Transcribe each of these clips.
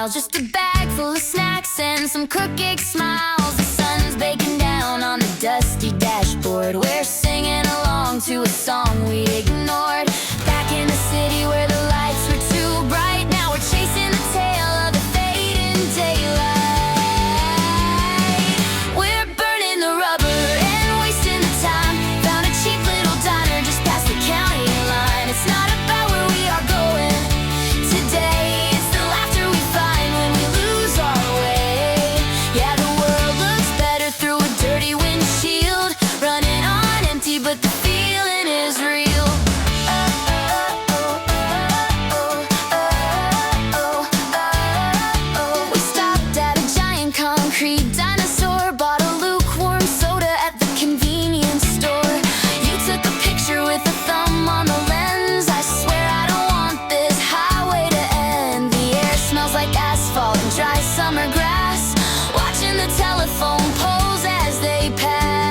aisle. Just a bag full of snacks and some cupcake smiles. The sun's baking down on the dusty dashboard. We're singing along to a song we ignored. Back in the city where the lights were too bright. Now we're chasing the tail of the fading daylight. We're burning the rubber and wasting the time. Found a cheap little diner just past the county line. It's not about where we are going today. It's the laughter we find when we lose our way. Yeah, the world looks better through a dirty windshield. Running on empty, but the feeling is real. We stopped at a giant concrete dinosaur. Bought a lukewarm soda at the convenience store. You took a picture with a thumb on the lens. I swear I don't want this highway to end. The air smells like asphalt and dry summer grass. Watching the telephone poles as they pass.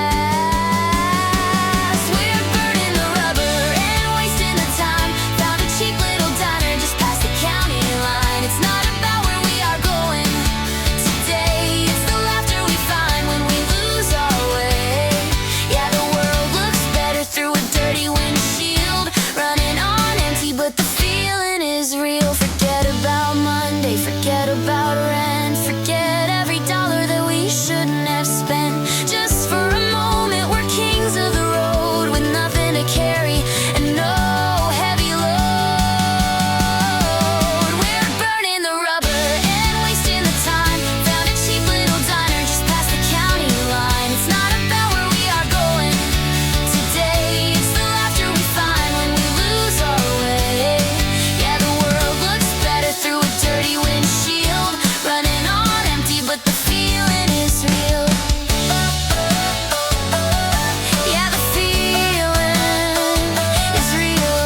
We're burning the rubber and wasting the time. Found a cheap little diner just past the county line. It's not about where we are going today. It's the laughter we find when we lose our way. Yeah, the world looks better through a dirty windshield. Running on empty, but the feeling is real. Forget about Monday, forget about rent. Forget every dollar that we shouldn't have spent. Just for a moment, we're kings of the road with nothing to carry and no heavy load. We're burning the rubber and wasting the time. Found a cheap little diner just past the county line. It's not about where we are going today. It's the laughter we find when we lose our way. Yeah, the world looks better through a dirty windshield. Running on empty, but the feeling is real. Yeah, the feeling is real.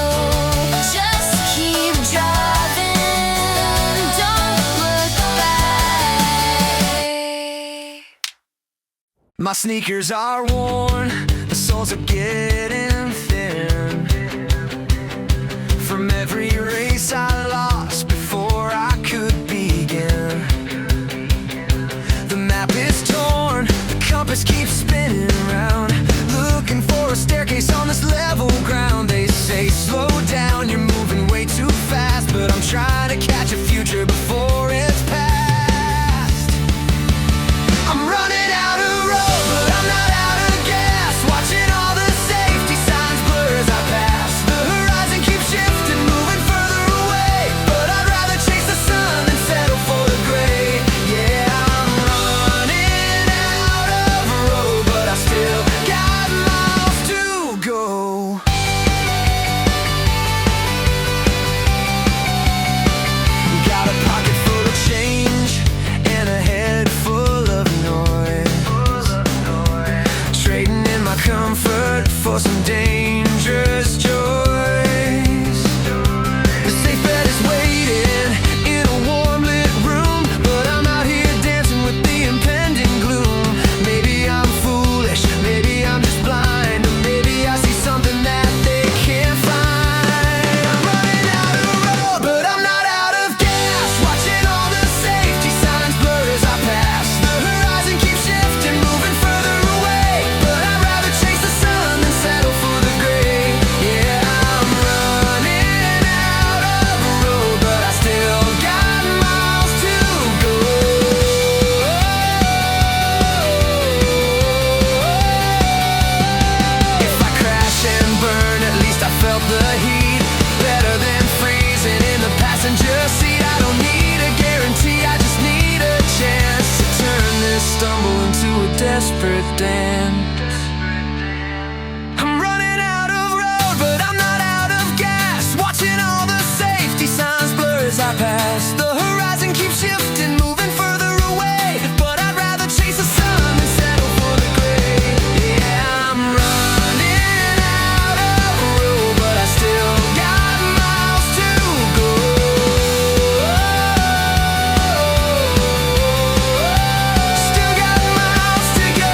Just keep driving, don't look back. My sneakers are worn, the soles are getting thin. From every race I lost before I could begin. The map is torn, the compass keeps spinning around. Looking for a staircase on this level ground. They say slow down, you're moving way too fast. But I'm trying to catch a future before it's past. I'm running out of road, but I'm not out of gas. Watching all the safety signs blur as I pass. The horizon keeps shifting, moving further away. But I'd rather chase the sun than settle for the gray. Yeah, I'm running out of road, but I still got miles to go. Got a pocket full of change and a head full of noise. Trading in my comfort for some dangerous choice. The safe bet is waiting in a warm lit room, but I'm out here dancing with the impending gloom. Maybe I'm foolish, maybe I'm just blind, or maybe I see something that they can't find. I'm running out of road, but I'm not out of gas. Watching all the safety signs blur as I pass. The horizon keeps shifting, moving further away. But I'd rather chase the sun than settle for the gray. Yeah, I'm running out of road, but I still got miles to go. If I crash and burn, at least I felt the heat. Better than freezing in the passenger seat. I don't need a guarantee, I just need a chance to turn this stumble into a desperate dance. I'm running out of road, but I'm not out of gas. Watching all the safety signs blur as I pass. The horizon keeps shifting, moving further away. But I'd rather chase the sun than settle for the gray. Yeah, I'm running out of road, but I still got miles to go. Still got miles to go.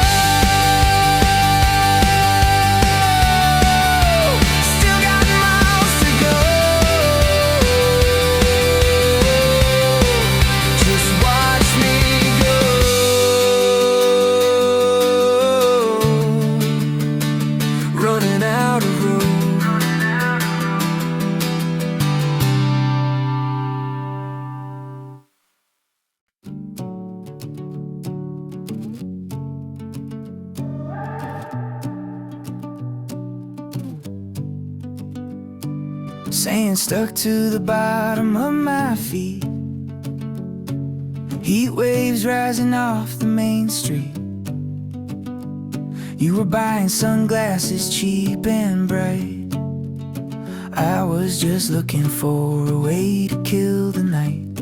Sand stuck to the bottom of my feet. Heat waves rising off the main street. You were buying sunglasses cheap and bright. I was just looking for a way to kill the night.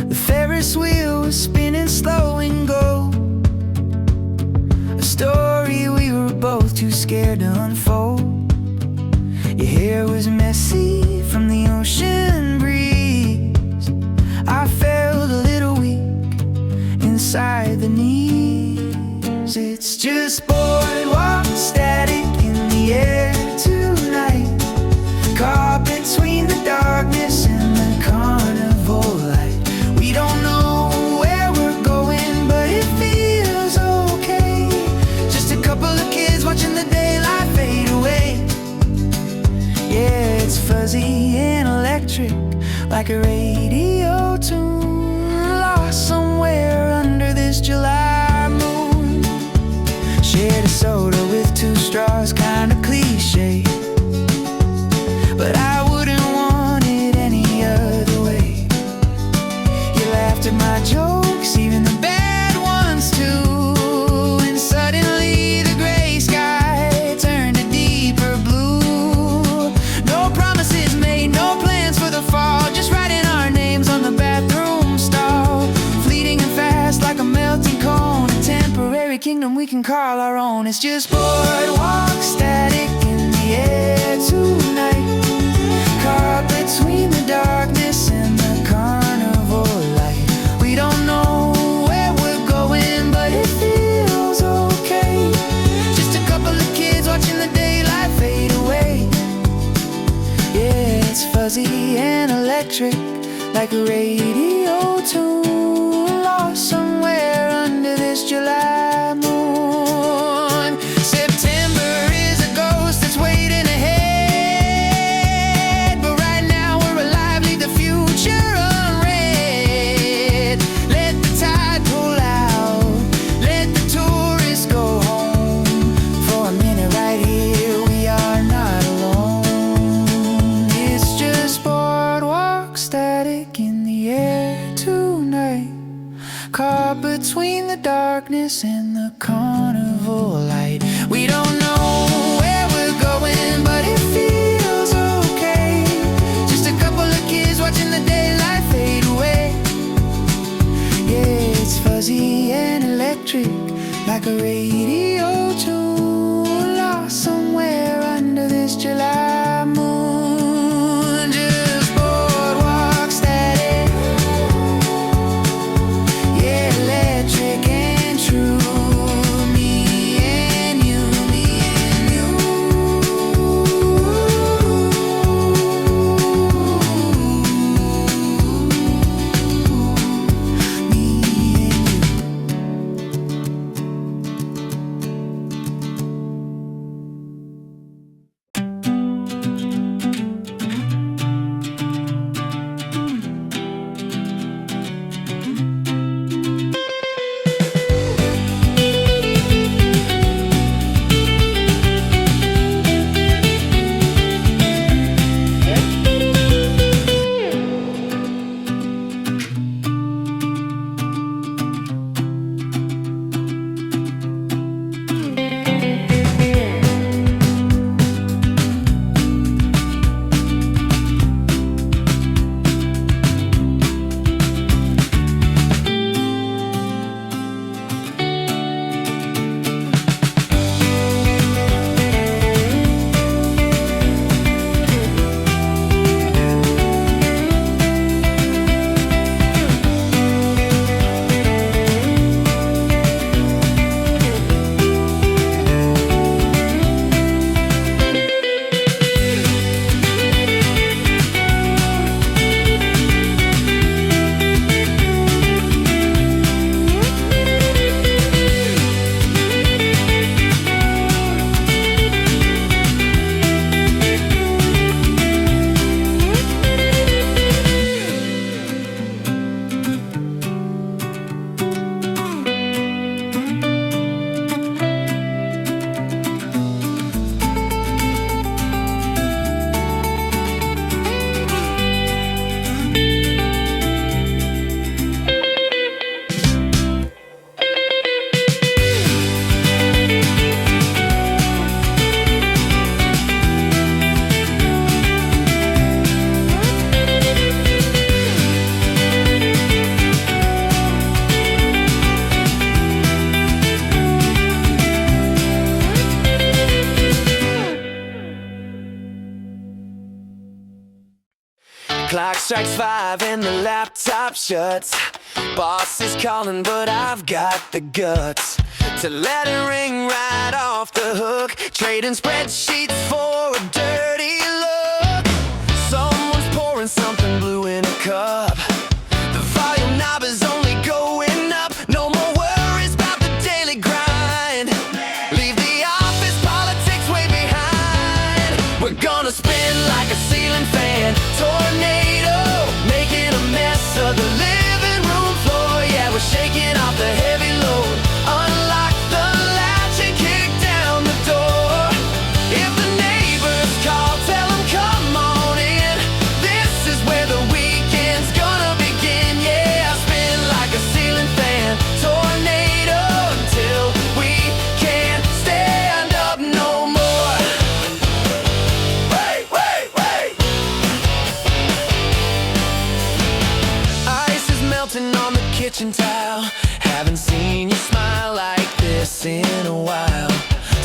The Ferris wheel was spinning slow and go. A story we were both too scared to unfold. Your hair was messy from the ocean breeze. I felt a little weak inside the knees. It's just boardwalk static in the air tonight, caught between the darkness and the carnival light. We don't know where we're going, but it feels okay. Just a couple of kids watching the daylight fade away. Yeah, it's fuzzy and electric, like a radio tune, lost somewhere under this July moon. Shared a soda with two straws, kinda cliche, but I wouldn't want it any other way. You laughed at my jokes, even the bad ones too, and suddenly the gray sky turned a deeper blue. No promises made, no plans for the fall, just writing our names on the bathroom stall. Fleeting and fast like a melting cone, a temporary kingdom we can call our own. It's just boardwalk static in the air tonight, caught between the darkness and the carnival light. We don't know where we're going, but it feels okay. Just a couple of kids watching the daylight fade away. Yeah, it's fuzzy and electric, like a radio tune, lost somewhere under this July moon. September is a ghost that's waiting ahead, but right now we're alive, leave the future unread. Let the tide pull out, let the tourists go home. For a minute right here, we are not alone. It's just boardwalk static in the air tonight, caught between the darkness and the carnival light. We don't know where we're going, but it feels okay. Just a couple of kids watching the daylight fade away. Yeah, it's fuzzy and electric, like a radio tune, lost somewhere under this July moon. Just boardwalk static, yeah, electric and true. Me and you, me and you. Me and you. strikes 5 and the laptop shuts. Boss is calling, but I've got the guts to let it ring right off the hook. Trading spreadsheets for a dirty look. Someone's pouring something blue in a cup. The volume knob is only going up. No more worries about the daily grind. Leave the office politics way behind. We're gonna spin like a ceiling fan. Tornado, making a mess of the living room floor. Yeah, we're shaking off the heavy load. Unlock the latch and kick down the door. If the neighbors call, tell them come on in. This is where the weekend's gonna begin. Yeah, spin like a ceiling fan. Tornado until we can't stand up no more. Wait, wait, wait. Ice is melting on the kitchen tile. Haven't seen you smile like this in a while.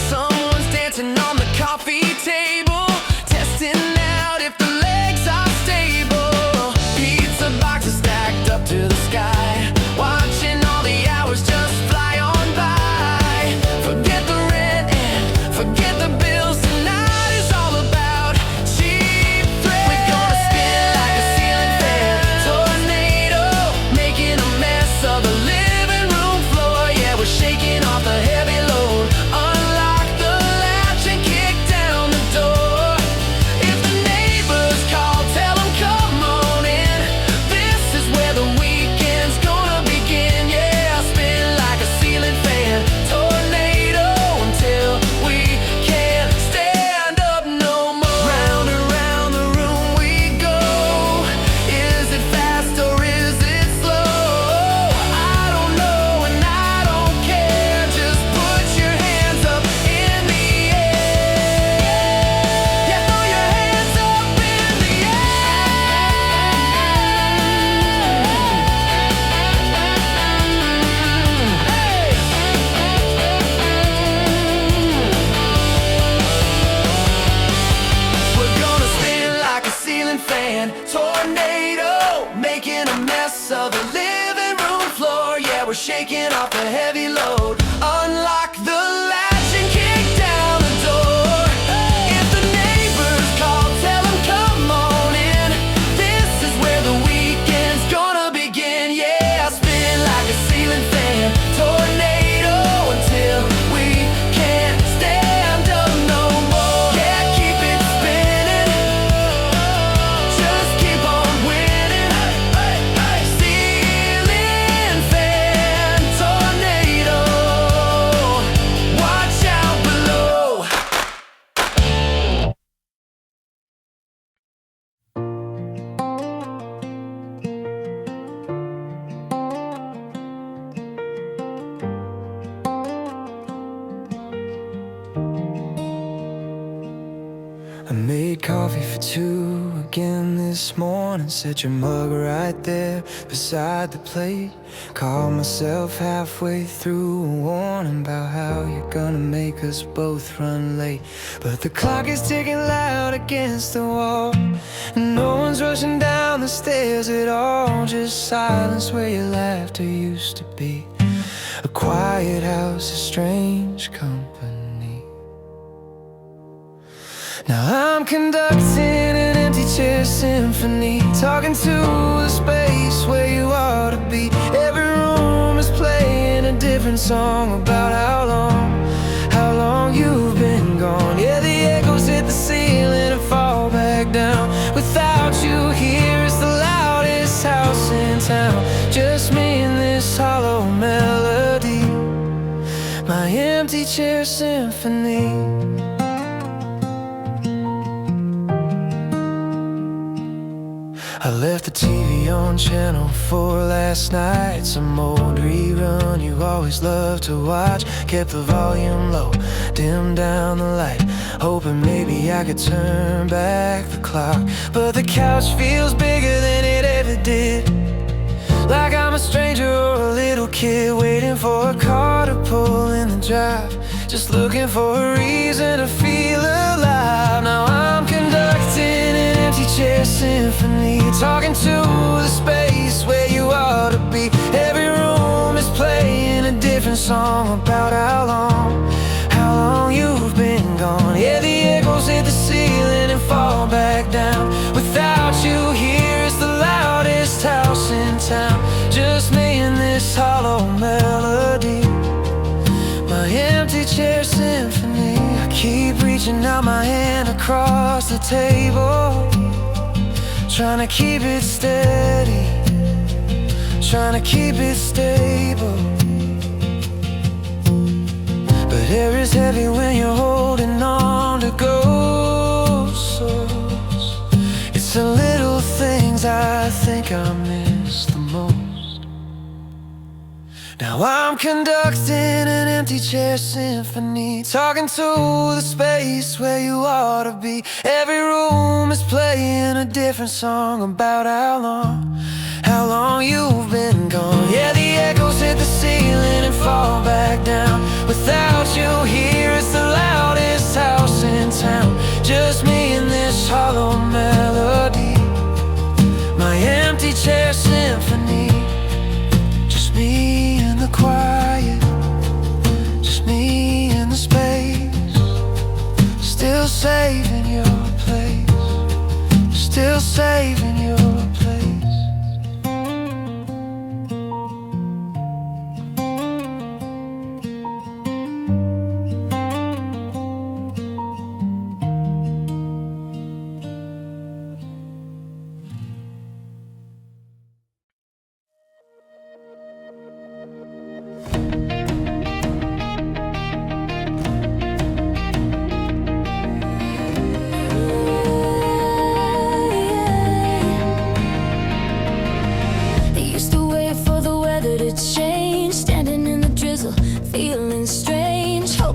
Someone's dancing on the coffee table, testing out if the legs are stable. Pizza boxes stacked up to the sky, watching all the hours just fly on by. Forget the rent and forget the bills. Tonight is all about cheap thrills. We're gonna spin like a ceiling fan. Tornado, making a mess of the living room floor. Yeah, we're shaking off the heavy load. Unlock the latch and kick down the door. If the neighbors call, tell them come on in. This is where the weekend's gonna begin. Yeah, spin like a ceiling fan. Tornado until we can't stand up no more. Round and round the room we go. Is it fast or is it slow? I don't know and I don't care. Just put your hands up in the air. Yeah, throw your hands up in the We're gonna spin like a ceiling fan. Tornado, making a mess of the living room floor. Yeah, we're shaking off the heavy load. Unlock the latch and kick down the door. If the neighbors call, tell them come on in. This is where the weekend's gonna begin. Yeah, spin like a ceiling fan. Tornado until we can't stand up no more. Yeah, keep it spinning. Just keep on winning. Ceiling fan, tornado. Watch out below. I made coffee for two again this morning. Set your mug right there beside the plate. Caught myself halfway through a warning about how you're gonna make us both run late. But the clock is ticking loud against the wall, and no one's rushing down the stairs at all. Just silence where your laughter used to be. A quiet house, a strange company. Now I'm conducting an empty chair symphony, talking to the space where you ought to be. Every room is playing a different song about how long you've been gone. Yeah, the echoes hit the ceiling and fall back down. Without you here, it's the loudest house in town. Just me and this hollow melody, my empty chair symphony. I left the TV on channel 4 last night. Some old rerun you always loved to watch. Kept the volume low, dimmed down the light, hoping maybe I could turn back the clock. But the couch feels bigger than it ever did, like I'm a stranger or a little kid waiting for a car to pull in the drive, just looking for a reason to feel alive. Now I'm conducting an empty chair symphony, talking to the space where you ought to be. Every room is playing a different song about how long you've been gone. Yeah, the echoes hit the ceiling and fall back down. Without you here, it's the loudest house in town. Just me and this hollow melody, my empty chair symphony. I keep reaching out my hand across the table, trying to keep it steady, trying to keep it stable. But air is heavy when you're holding on to ghosts. It's the little things I think I miss the most. Now I'm conducting an empty chair symphony, talking to the space where you ought to be. Every room is playing a different song about how long you've been gone. Yeah, the echoes hit the ceiling and fall back down. Without you here, it's the loudest house in town. Just me and this hollow melody, my empty chair symphony. Just me and the quiet, just me and the space. Still saving your place, still saving your place.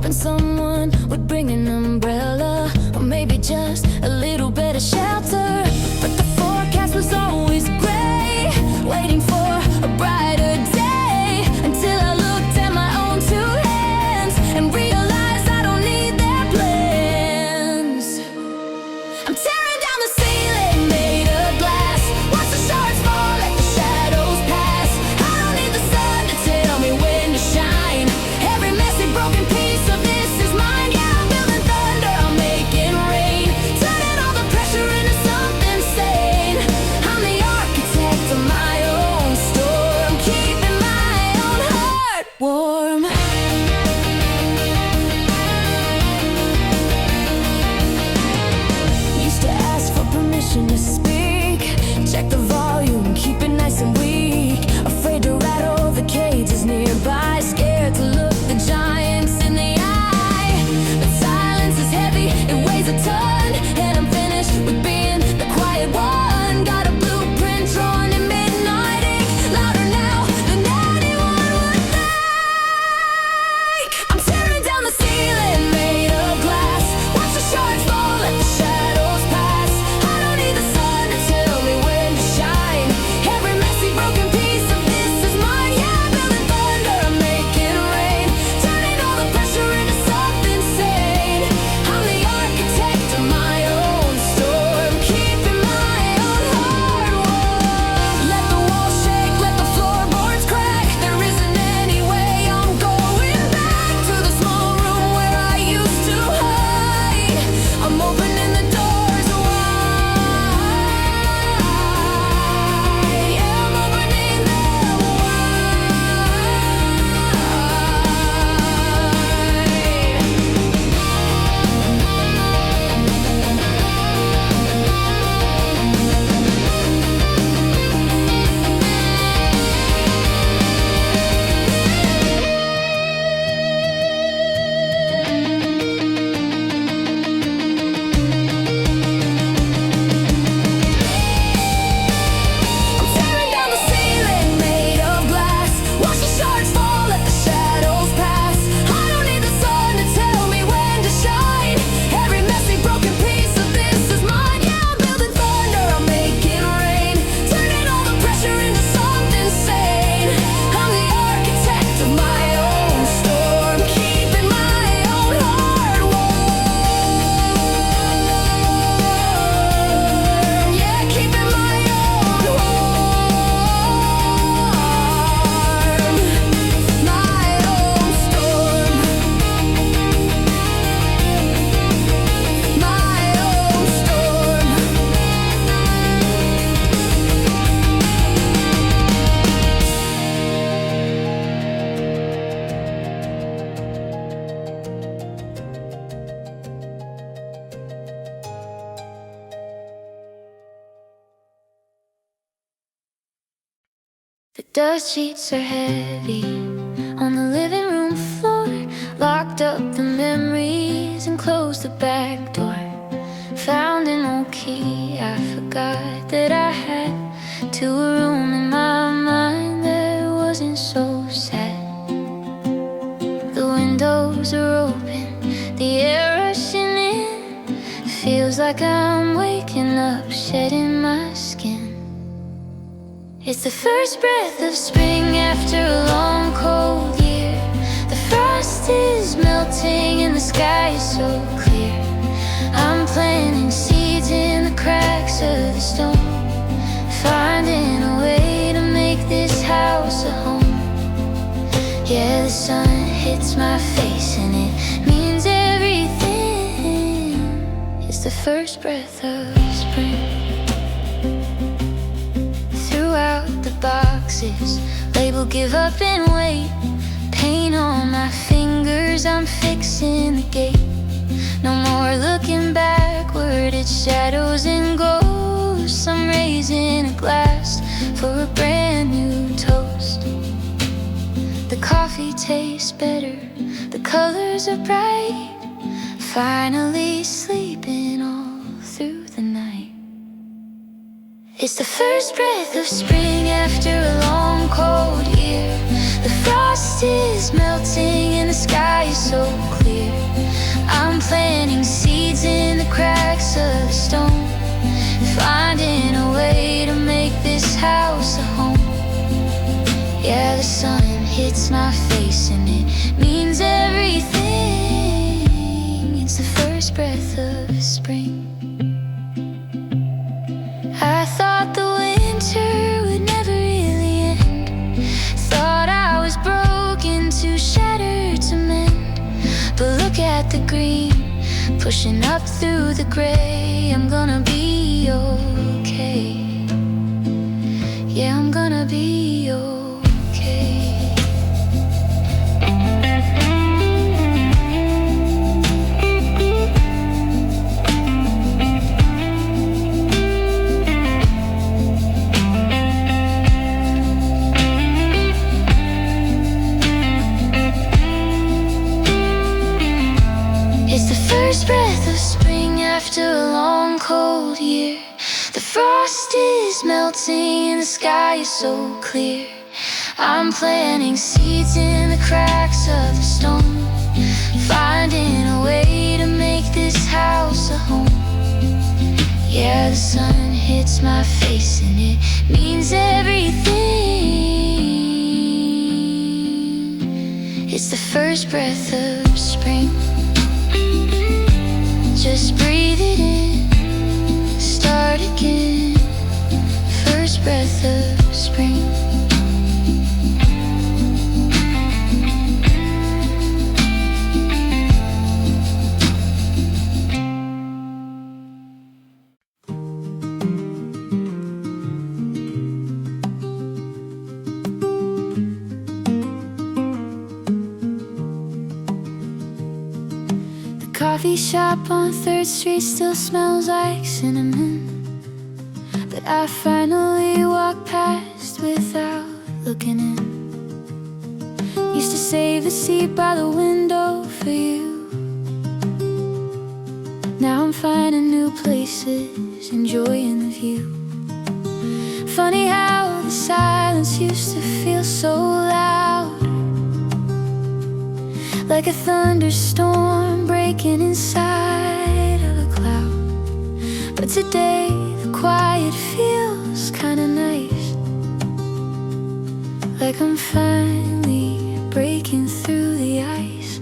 Someone would bring an umbrella, or maybe just a little bit of shelter. But the forecast was always gray, waiting for a brighter day, until I looked at my own two hands and realized I don't need their plans. I'm tearing down the ceiling made of glass, watch the shards fall, let the shadows pass. I don't need the sun to tell me when to shine. Every messy broken piece of this is mine. Yeah, I'm building thunder, I'm making rain, turning all the pressure into sun. The dust sheets are heavy on the living room floor. Locked up the memories and closed the back door. Found an old key I forgot that I had, to a room in my mind that wasn't so sad. The windows are open, the air rushing in. Feels like I'm waking up, shedding my skin. It's the first breath of spring after a long cold year. The frost is melting and the sky is so clear. I'm planting seeds in the cracks of the stone, finding a way to make this house a home. Yeah, the sun hits my face and it means everything. It's the first breath of spring. Throughout the boxes, label give up and wait. Paint on my fingers, I'm fixing the gate. No more looking backward, it's shadows and ghosts. I'm raising a glass for a brand new toast. The coffee tastes better, the colors are bright. Finally sleeping all through the night. It's the first breath of spring after a long cold year. The frost is melting and the sky is so clear. I'm planting seeds in the cracks of the stone, finding a way to make this house a home. Yeah, the sun hits my face and it means everything. It's the first breath of spring. I thought the winter would never really end. Thought I was broken, too shattered to mend. But look at the green, pushing up through the gray. I'm gonna be okay. Yeah, I'm gonna be okay. It's the first breath of spring after a long cold year. The frost is melting and the sky is so clear. I'm planting seeds in the cracks of the stone, finding a way to make this house a home. Yeah, the sun hits my face and it means everything. It's the first breath of spring. Just breathe it in, start again. First breath of spring. Coffee shop on 3rd Street still smells like cinnamon, but I finally walked past without looking in. Used to save a seat by the window for you. Now I'm finding new places, enjoying the view. Funny how the silence used to feel so loud, like a thunderstorm breaking inside of a cloud. But today the quiet feels kinda nice, like I'm finally breaking through the ice.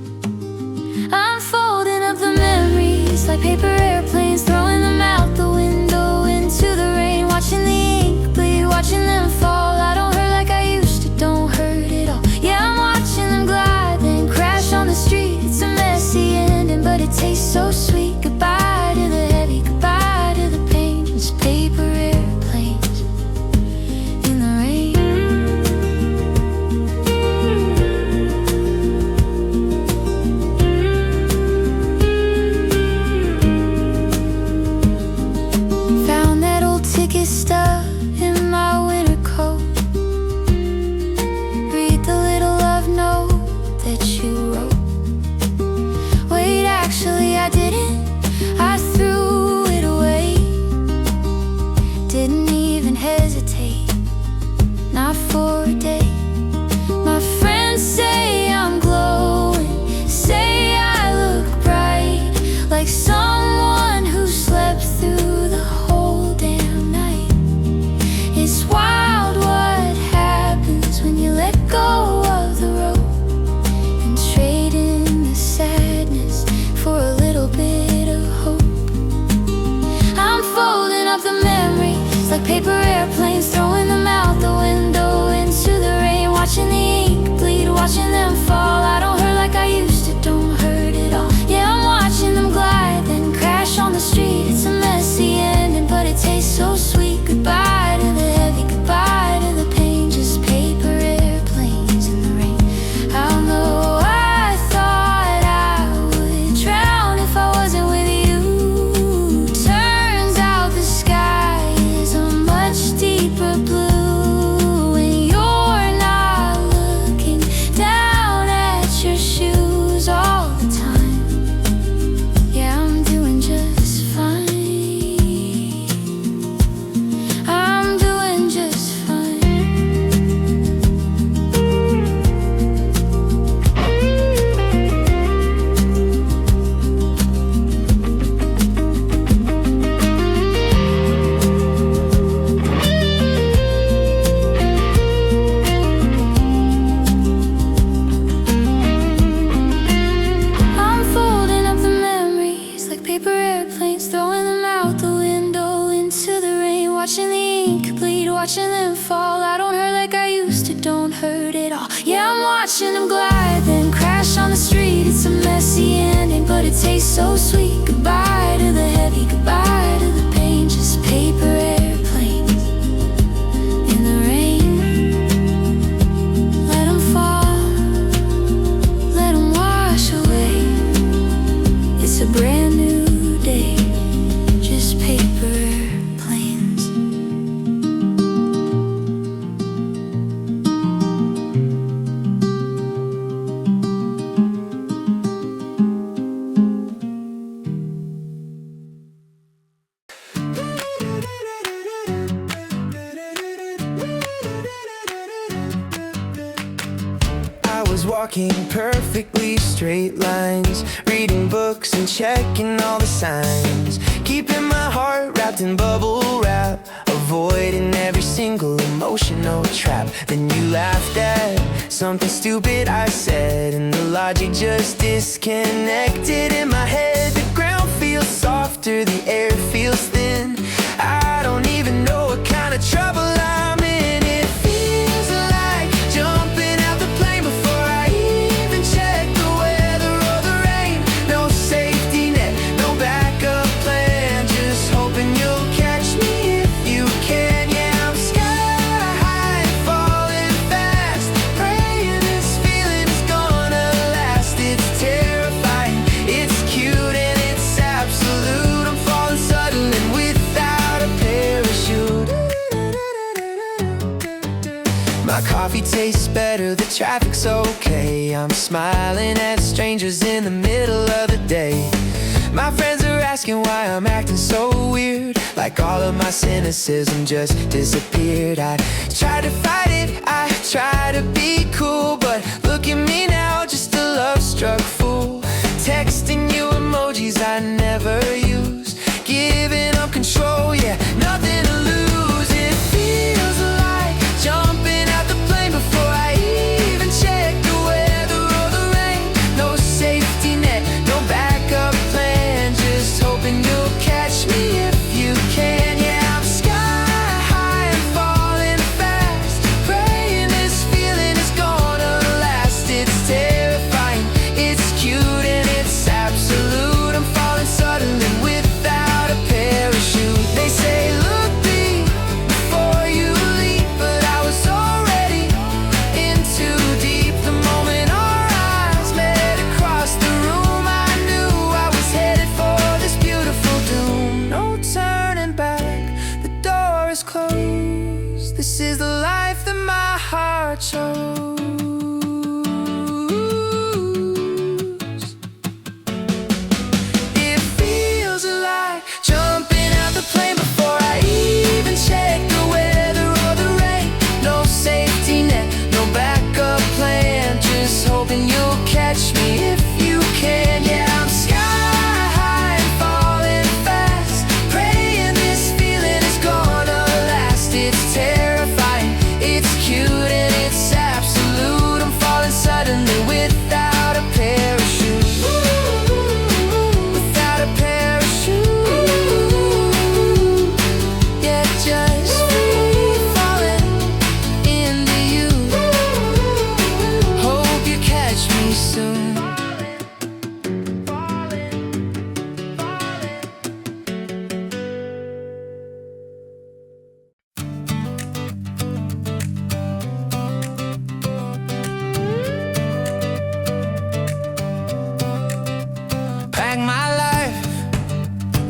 I'm folding up the memories like paper airplanes, throwing them out the window into the rain. Watching the ink bleed, watching them fall. I don't hurt like I used to, don't hurt at all. Yeah, I'm watching them glide, then crash on the street. It's a messy ending, but it tastes so sweet. Goodbye to the heavy, goodbye to the pain. It's paper airplanes in the rain. watching them glide, then crash on the street. It's a messy ending, but it tastes so sweet. Goodbye to the heavy, goodbye to the pain. Just paper airplanes in the rain. Let them fall, let them wash away. It's a brand new day, just paper airplanes. Walking perfectly straight lines, reading books and checking all the signs, keeping my heart wrapped in bubble wrap, avoiding every single emotional trap. Then you laughed at something stupid I said, and the logic just disconnected in my head. The ground feels softer, the air feels thin. I don't even know what kind of trouble I'm in. It feels like jumping out the plane before I even check the weather or the rain. No safety net, no backup plan, just hoping you'll catch me if you can. Yeah, I'm sky high and falling fast, praying this feeling is gonna last. It's terrifying, it's cute and it's absolute. I'm falling suddenly without a parachute. My coffee tastes better, the traffic's okay. I'm smiling at strangers in the middle of the day. My friends are asking why I'm acting so weird, like all of my cynicism just disappeared. I tried to fight it, I tried to be cool, but look at me now, just a love-struck fool. Texting you emojis I never use, giving up control, yeah, nothing to lose. It feels like jumping out the plane before I even check the weather or the rain. No safety net, no backup plan, just hoping you'll catch me if you can. Yeah, I'm sky high and falling fast, praying this feeling is gonna last. It's terrifying, it's cute and it's absolute. I'm falling suddenly without a parachute. They say look deep before you leap, but I was already in too deep. The moment our eyes met across the room, I knew I was headed for this beautiful doom. No turning back, the door is closed. This is the life that my heart chose. It feels like jumping out the plane before I even check the weather or the rain. No safety net, no backup plan, just hoping you'll catch me if you can. Yeah, I'm sky high and falling fast, praying this feeling is gonna last. It's terrifying, it's cute and it's absolute. I'm falling suddenly without a parachute. Without a parachute. Yeah, just free falling into you. Hope you catch me soon. Pack my life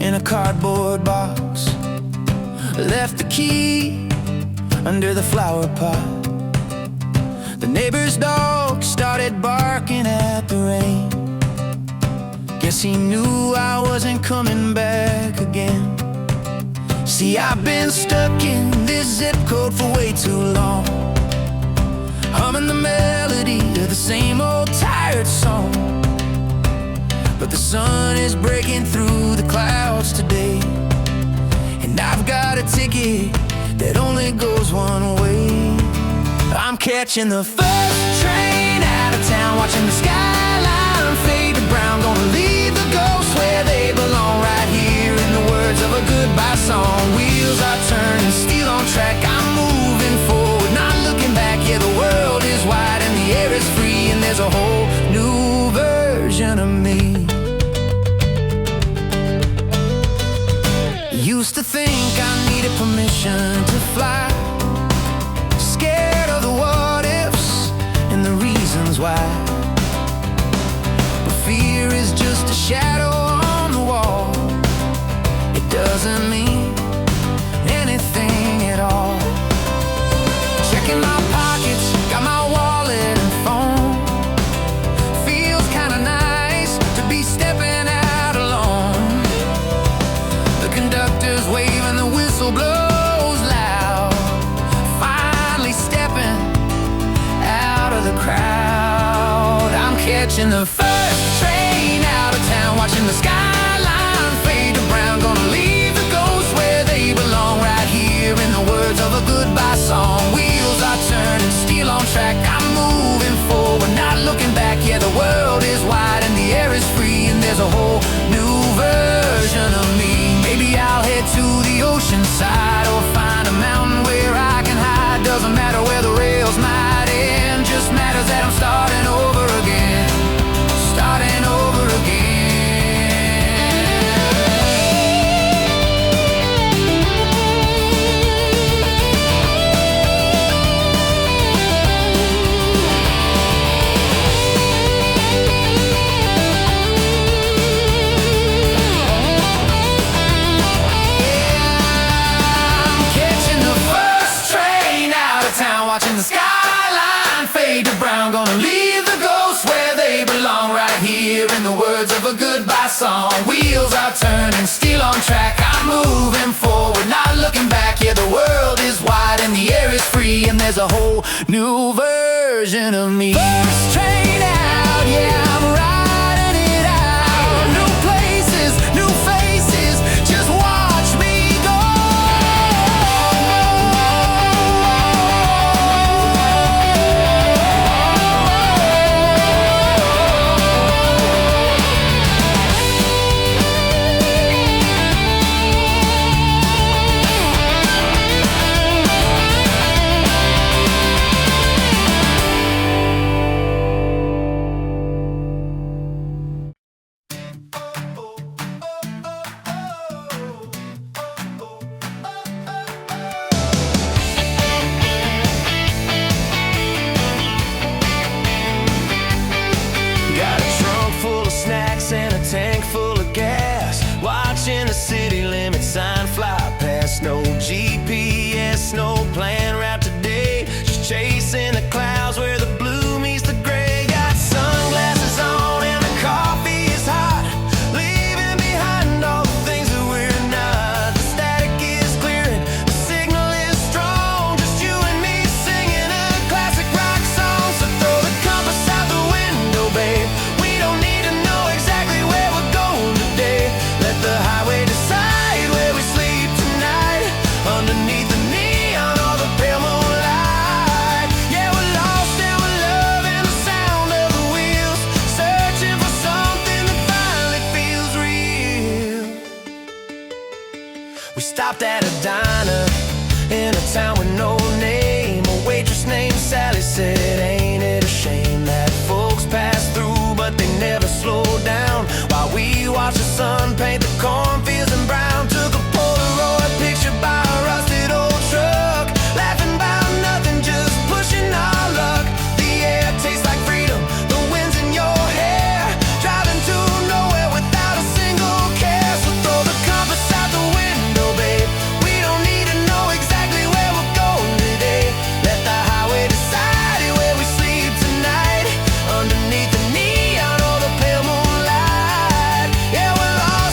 in a cardboard box, left the key under the flower pot. The neighbor's dog started barking at the rain. Guess he knew I wasn't coming back again. See, I've been stuck in this zip code for way too long, humming the melody of the same old tired song. But the sun is breaking through the clouds today, and I've got a ticket that only goes one way. I'm catching the first train out of town, watching the skyline fade to brown. Gonna leave the ghosts where they belong, right here in the words of a goodbye song. Wheels are turning, steel on track, I'm moving forward, not looking back. Yeah, the world is wide and the air is free. catching the first train out of town, watching the skyline fade to brown. Gonna leave the ghosts where they belong, right here in the words of a goodbye song. Wheels are turning, steel on track, I'm moving forward, not looking back. Yeah, the world is wide and the air is free, and there's a whole new version of me. Maybe I'll head to the ocean side or find a mountain where I can hide. Doesn't matter where the rails might end, just matters that I'm starting over again, starting over again. Watching the skyline fade to brown. Gonna leave the ghosts where they belong, right here in the words of a goodbye song. Wheels are turning, steel on track, I'm moving forward, not looking back. Yeah, the world is wide and the air is free, and there's a whole new version of me. First train out, yeah, I'm riding it out. New places, new faces, just watch me go. Tank full of gas, watching the city limit sign fly past. No GPS, no plan route today, just chasing the clouds where the blue meets the gray. Got sunglasses on and the coffee is hot, leaving behind all the things that we're not. The static is clearing, the signal is strong, just you and me singing a classic rock song. So throw the compass out the window, babe, we don't need to know exactly where we're going today. Let the highway decide where we sleep tonight, underneath the neon or the pale moonlight. Yeah, we're lost and we're loving the sound of the wheels, searching for something that finally feels real. We stopped at a diner in a town with no name. A waitress named Sally said, ain't it a shame that folks pass through but they never slow down, while we watch the sun paint the cornfields in brown. Took a Polaroid picture by a rusted old truck, laughing about nothing, just pushing our luck. The air tastes like freedom, the wind's in your hair, driving to nowhere without a single care. So throw the compass out the window, babe, we don't need to know exactly where we're going today. Let the highway decide where we sleep tonight, underneath the neon or the pale moonlight. Yeah, we're lost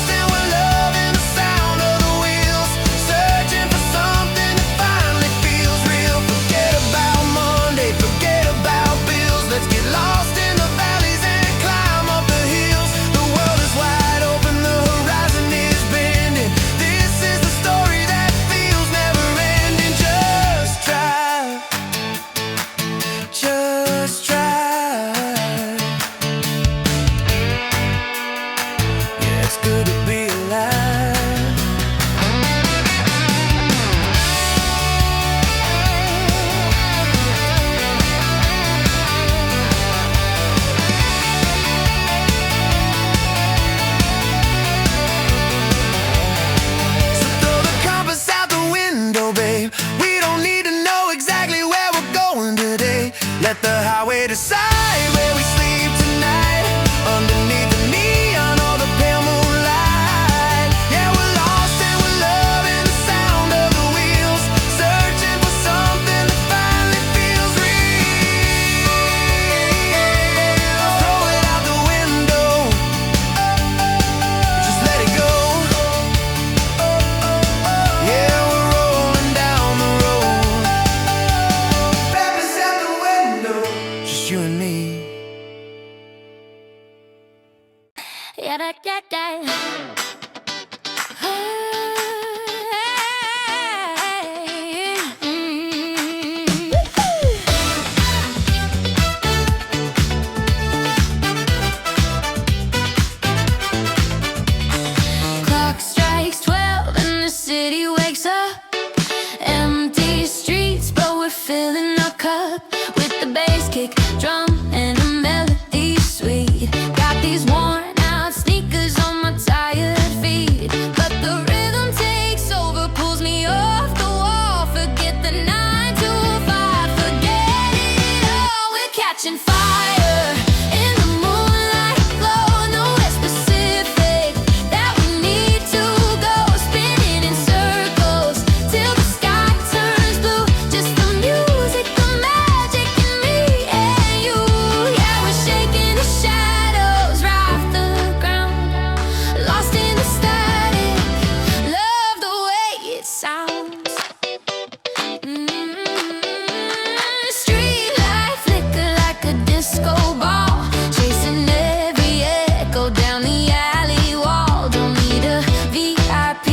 Clock strikes 12 and the city wakes up. Empty streets, but we're filling our cup with the bass kick, drum, and a melody sweet. Got these worn out sneakers on my tired feet, but the rhythm takes over, pulls me off the wall. Forget the 9 to 5, forget it all. We're catching fire in the moonlight glow. Nowhere specific that we need to go. Spinning in circles till the sky turns blue. Just the music, the magic in me and you. Yeah, we're shaking the shadows right off the ground, lost in the static. Love the way it sounds. Street light flicker like a disco ball, chasing every echo down the alley wall. Don't need a VIP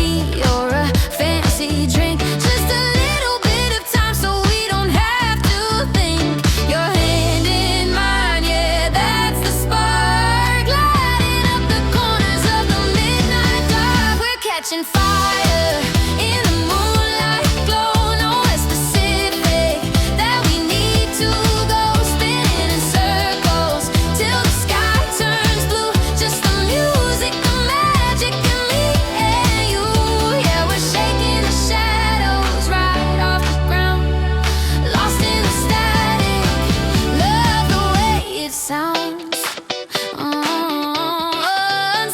or a fancy drink, just a little bit of time so we don't have to think. Your hand in mine, yeah, that's the spark, lighting up the corners of the midnight dark. We're catching fire in the moonlight glow. Nowhere specific that we need to go. Spinning in circles till the sky turns blue. Just the music, the magic in me and you. Yeah, we're shaking the shadows right off the ground, lost in the static. Love the way it sounds.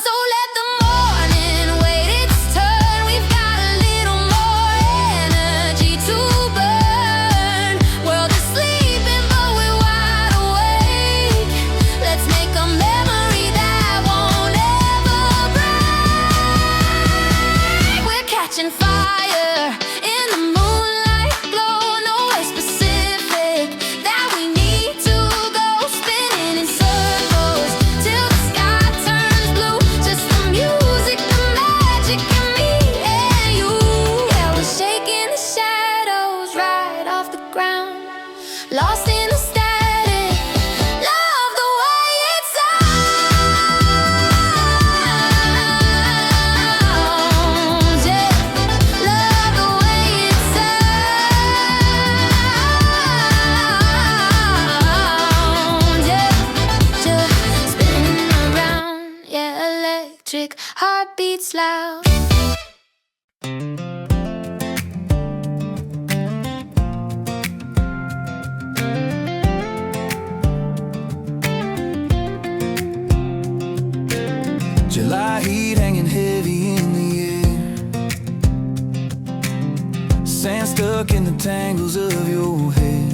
So let the morning wait its turn. We've got a little more energy to burn. World is sleeping, but we're wide awake. Let's make a memory that won't ever break. We're catching fire in the moonlight glow. Nowhere specific that we need to go. Spinning in circles till the sky turns blue. Just the music, the magic in me and you. Yeah, we're shaking the shadows right off the ground, lost in the static. Love the way it sounds. Yeah, love the way it sounds. Yeah, just spinning around. Yeah, electric heartbeats loud. July heat hanging heavy in the air, sand stuck in the tangles of your hair.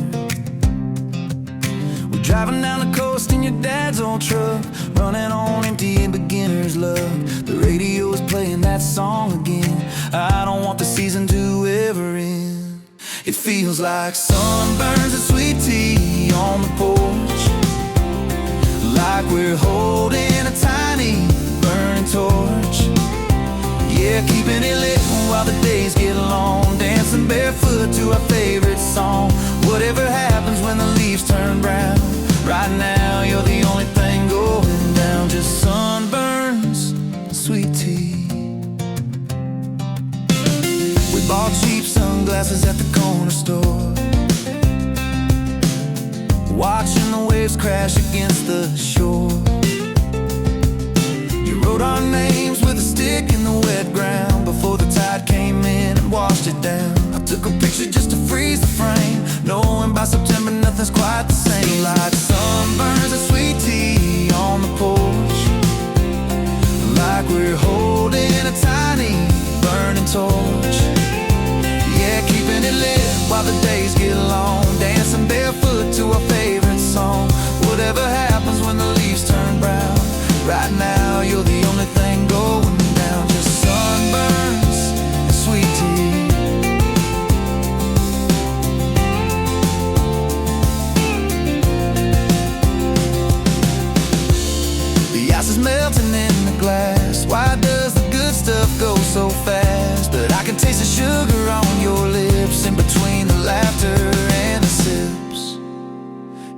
We're driving down the coast in your dad's old truck, running on empty and beginner's luck. The radio is playing that song again. I don't want the season to ever end. It feels like sunburns and sweet tea on the porch, like we're holding a tiny burning torch. Yeah, keeping it lit while the days get long, dancing barefoot to our favorite song. Whatever happens when the leaves turn brown, right now you're the only thing going down. Just sunburns, sweet tea. We bought cheap sunglasses at the corner store, watching the waves crash against the shore. You wrote our names with a stick in the wet ground before the tide came in and washed it down. I took a picture just to freeze the frame, knowing by September nothing's quite the same. Like sunburns and sweet tea on the porch, like we're holding a tiny burning torch. Yeah, keeping it lit while the days get long, dancing barefoot to our favorite song. Whatever happens when the leaves turn brown, right now you're the only thing going down. Just sunburns and sweet tea. The ice is melting in the glass,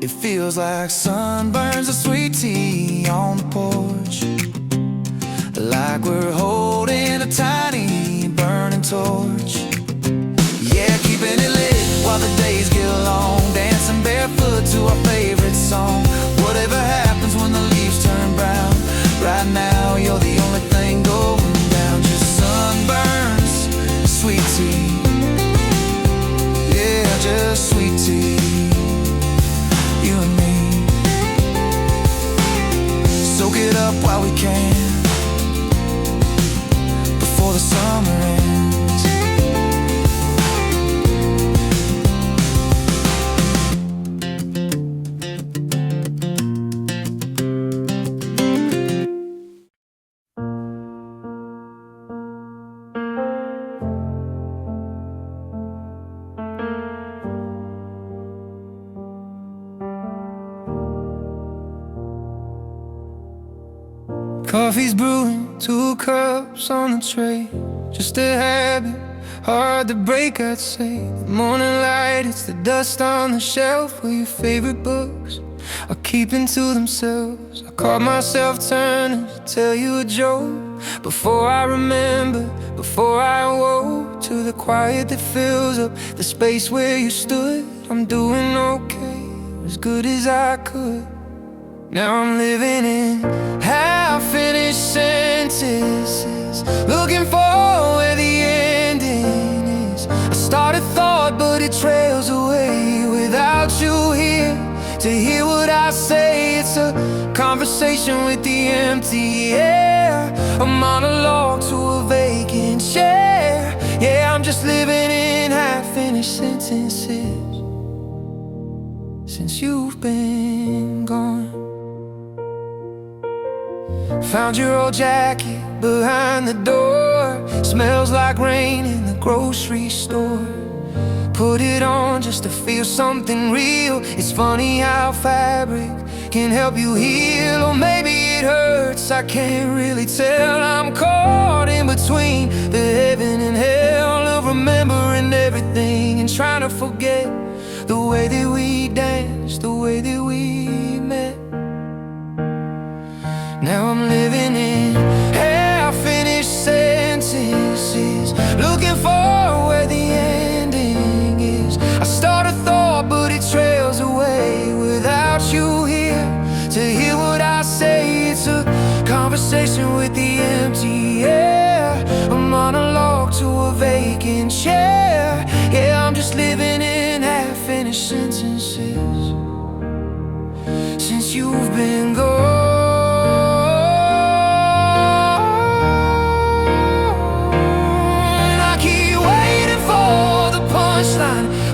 It feels like sunburns of sweet tea on the porch, like we're holding a tiny burning torch. Yeah, keeping it lit while the days get long, dancing barefoot to our favorite song. Whatever happens when the leaves turn brown, right now you're the only thing going down. Just sunburns, sweet tea. Yeah, just sweet tea, you and me. Soak it up while we can, before the summer ends. Coffee's brewing, 2 cups on the tray. Just a habit, hard to break, I'd say. The morning light, it's the dust on the shelf where your favorite books are keeping to themselves. I caught myself turning to tell you a joke before I remember, before I awoke, to the quiet that fills up the space where you stood. I'm doing okay, as good as I could. Now I'm living in half-finished sentences, looking for where the ending is. I start a thought, but it trails away without you here to hear what I say. It's a conversation with the empty air, a monologue to a vacant chair. Yeah, I'm just living in half-finished sentences since you've been gone. Found your old jacket behind the door, smells like rain in the grocery store. Put it on just to feel something real. It's funny how fabric can help you heal. Or maybe it hurts, I can't really tell. I'm caught in between the heaven and hell of remembering everything and trying to forget the way that we danced, the way that we met. Now I'm living in half-finished sentences, looking for where the ending is. I start a thought, but it trails away without you here to hear what I say. It's a conversation with the empty air, a monologue to a vacant chair. Yeah, I'm just living in half-finished sentences since you've been gone.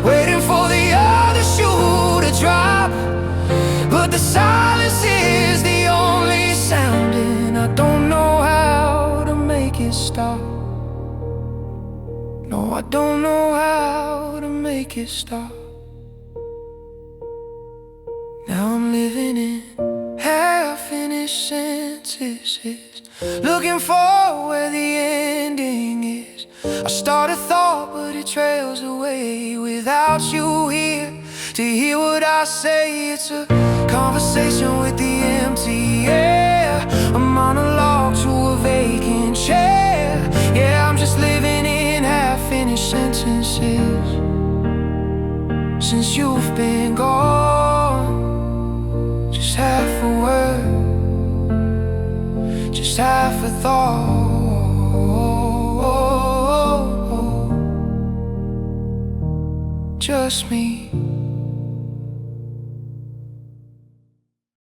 Waiting for the other shoe to drop, but the silence is the only sound, and I don't know how to make it stop. No, I don't know how to make it stop. Now I'm living in half-finished sentences, looking for where the ending is. I start a thought, but it trails away without you here to hear what I say. It's a conversation with the empty air, a monologue to a vacant chair. Yeah, I'm just living in half-finished sentences since you've been gone. Just half a word, just half a thought. Just me.